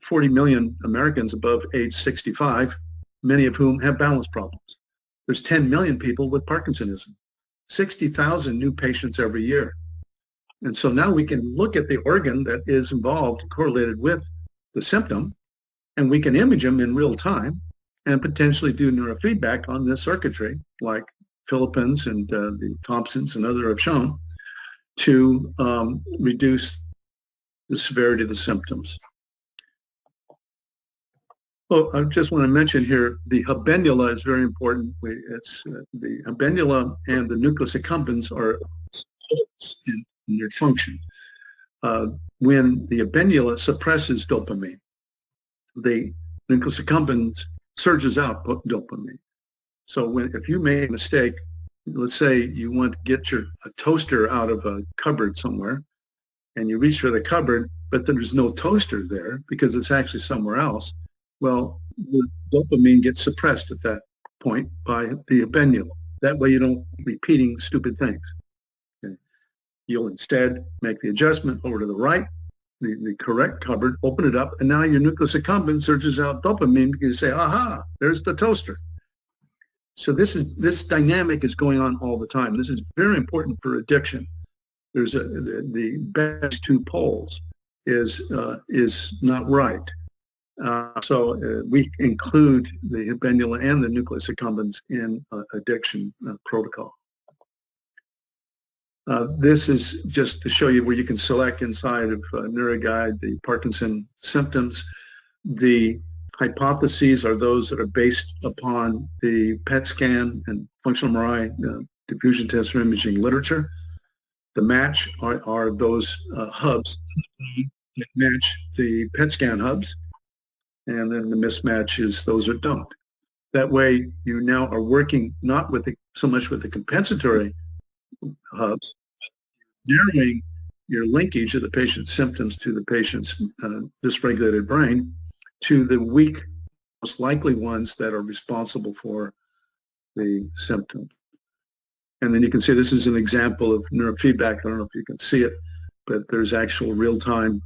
40 million Americans above age 65, many of whom have balance problems. There's 10 million people with Parkinsonism, 60,000 new patients every year. And so now we can look at the organ that is involved, correlated with the symptom, and we can image them in real time and potentially do neurofeedback on this circuitry, like Philippines and the Thompsons and others have shown, to reduce the severity of the symptoms. Oh, I just want to mention here, the habenula is very important. It's the habenula and the nucleus accumbens are in their function. When the habenula suppresses dopamine, the nucleus accumbens surges out dopamine. So if you make a mistake, let's say you want to get a toaster out of a cupboard somewhere, and you reach for the cupboard, but then there's no toaster there because it's actually somewhere else. Well, the dopamine gets suppressed at that point by the habenula. That way you don't keep repeating stupid things. Okay. You'll instead make the adjustment over to the right, the correct cupboard, open it up, and now your nucleus accumbens surges out dopamine because you say, aha, there's the toaster. So this dynamic is going on all the time. This is very important for addiction. There's the best two poles is not right. So we include the habenula and the nucleus accumbens in addiction protocol. This is just to show you where you can select inside of NeuroGuide the Parkinson symptoms. The hypotheses are those that are based upon the PET scan and functional MRI diffusion tensor imaging literature. The match are those hubs that match the PET scan hubs. and then the mismatch is those that don't. That way, you now are working not with so much with the compensatory hubs, narrowing your linkage of the patient's symptoms to the patient's dysregulated brain to the weak, most likely ones that are responsible for the symptom. And then you can see this is an example of neurofeedback. I don't know if you can see it, but there's actual real-time